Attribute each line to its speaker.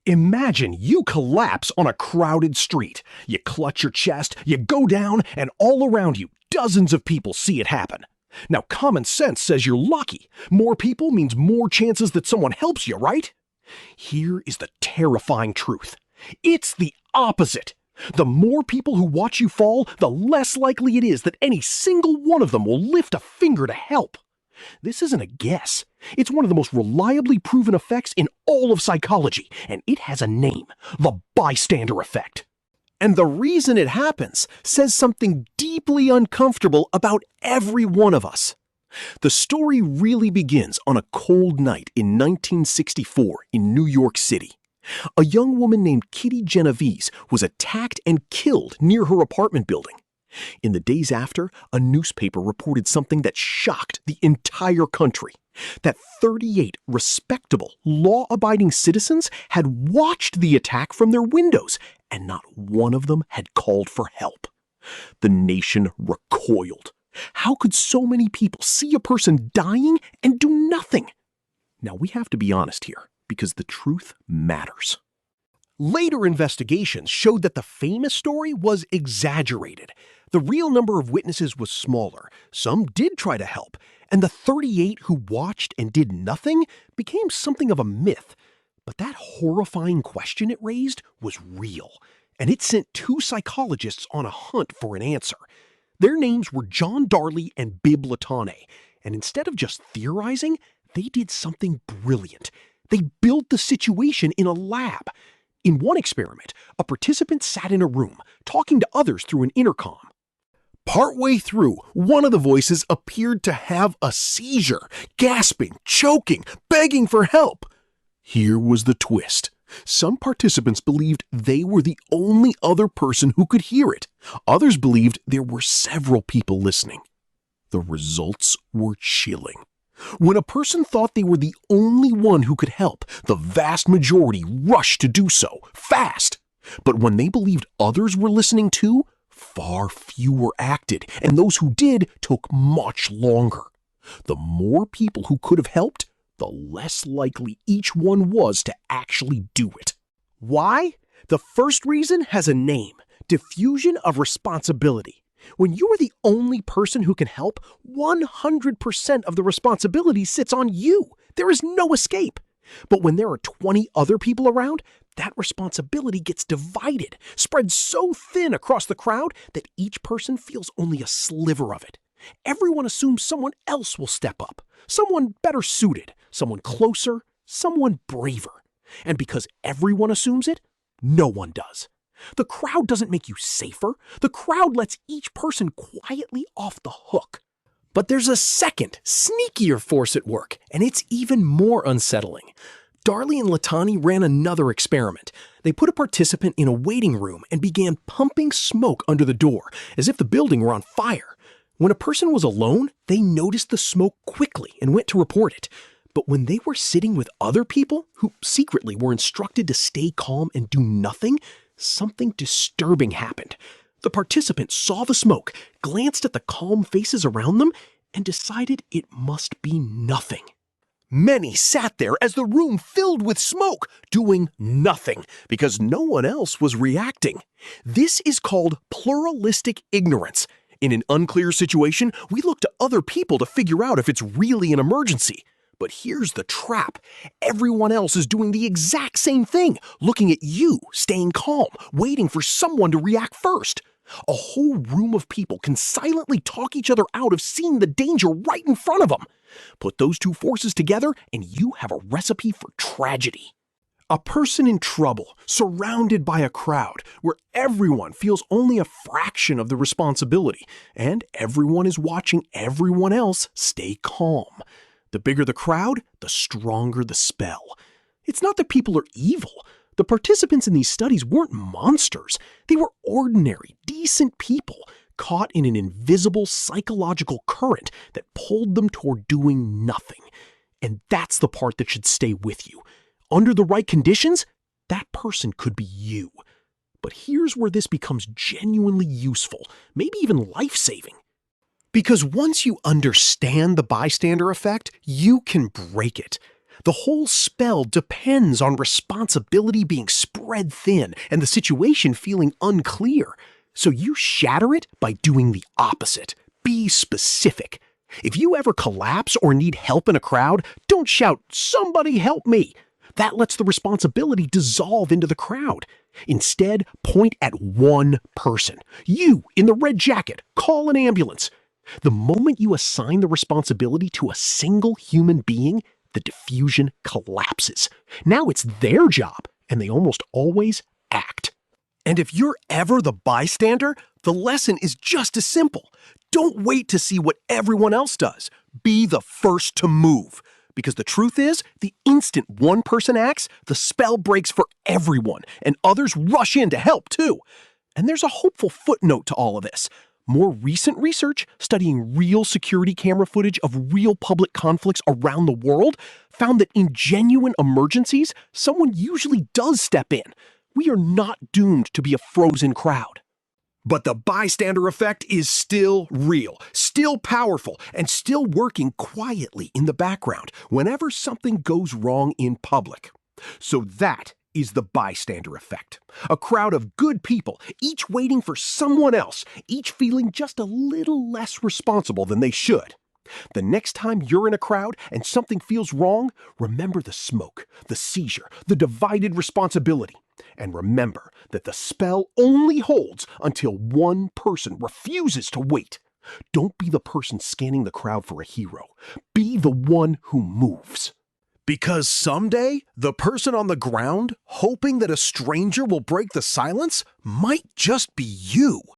Speaker 1: Imagine you collapse on a crowded street. You clutch your chest, you go down, and all around you, dozens of people see it happen. Now, common sense says you're lucky. More people means more chances that someone helps you, right? Here is the terrifying truth. It's the opposite. The more people who watch you fall, the less likely it is that any single one of them will lift a finger to help. This isn't a guess. It's one of the most reliably proven effects in all of psychology, and it has a name: the Bystander Effect. And the reason it happens says something deeply uncomfortable about every one of us. The story really begins on a cold night in 1964 in New York City. A young woman named Kitty Genovese was attacked and killed near her apartment building. In the days after, a newspaper reported something that shocked the entire country: that 38 respectable, law-abiding citizens had watched the attack from their windows, and not one of them had called for help. The nation recoiled. How could so many people see a person dying and do nothing? Now, we have to be honest here, because the truth matters. Later investigations showed that the famous story was exaggerated. The real number of witnesses was smaller. Some did try to help, and the 38 who watched and did nothing became something of a myth. But that horrifying question it raised was real, and it sent two psychologists on a hunt for an answer. Their names were John Darley and Bib Latane, and instead of just theorizing, they did something brilliant. They built the situation in a lab. In one experiment, a participant sat in a room, talking to others through an intercom. Partway through, one of the voices appeared to have a seizure, gasping, choking, begging for help. Here was the twist. Some participants believed they were the only other person who could hear it. Others believed there were several people listening. The results were chilling. When a person thought they were the only one who could help, the vast majority rushed to do so, fast. But when they believed others were listening too, far fewer acted, and those who did took much longer. The more people who could have helped, the less likely each one was to actually do it. Why? The first reason has a name: diffusion of responsibility. When you are the only person who can help, 100% of the responsibility sits on you. There is no escape. But when there are 20 other people around, that responsibility gets divided, spread so thin across the crowd that each person feels only a sliver of it. Everyone assumes someone else will step up, someone better suited, someone closer, someone braver. And because everyone assumes it, no one does. The crowd doesn't make you safer. The crowd lets each person quietly off the hook. But there's a second, sneakier force at work, and it's even more unsettling. Darley and Latani ran another experiment. They put a participant in a waiting room and began pumping smoke under the door, as if the building were on fire. When a person was alone, they noticed the smoke quickly and went to report it. But when they were sitting with other people, who secretly were instructed to stay calm and do nothing, something disturbing happened. The participants saw the smoke, glanced at the calm faces around them, and decided it must be nothing. Many sat there as the room filled with smoke, doing nothing, because no one else was reacting. This is called pluralistic ignorance. In an unclear situation, we look to other people to figure out if it's really an emergency. But here's the trap. Everyone else is doing the exact same thing, looking at you, staying calm, waiting for someone to react first. A whole room of people can silently talk each other out of seeing the danger right in front of them. Put those two forces together, and you have a recipe for tragedy. A person in trouble, surrounded by a crowd, where everyone feels only a fraction of the responsibility, and everyone is watching everyone else stay calm. The bigger the crowd, the stronger the spell. It's not that people are evil. The participants in these studies weren't monsters. They were ordinary, decent people, caught in an invisible psychological current that pulled them toward doing nothing. And that's the part that should stay with you. Under the right conditions, that person could be you. But here's where this becomes genuinely useful, maybe even life-saving. Because once you understand the bystander effect, you can break it. The whole spell depends on responsibility being spread thin and the situation feeling unclear. So you shatter it by doing the opposite. Be specific. If you ever collapse or need help in a crowd, don't shout, "Somebody help me!" That lets the responsibility dissolve into the crowd. Instead, point at one person. You, in the red jacket, call an ambulance. The moment you assign the responsibility to a single human being, the diffusion collapses. Now it's their job, and they almost always act. And if you're ever the bystander, the lesson is just as simple. Don't wait to see what everyone else does. Be the first to move. Because the truth is, the instant one person acts, the spell breaks for everyone, and others rush in to help too. And there's a hopeful footnote to all of this. More recent research studying real security camera footage of real public conflicts around the world found that in genuine emergencies, someone usually does step in. We are not doomed to be a frozen crowd. But the bystander effect is still real, still powerful, and still working quietly in the background whenever something goes wrong in public. So that is the bystander effect. A crowd of good people, each waiting for someone else, each feeling just a little less responsible than they should. The next time you're in a crowd and something feels wrong, remember the smoke, the seizure, the divided responsibility. And remember that the spell only holds until one person refuses to wait. Don't be the person scanning the crowd for a hero. Be the one who moves. Because someday, the person on the ground, hoping that a stranger will break the silence, might just be you.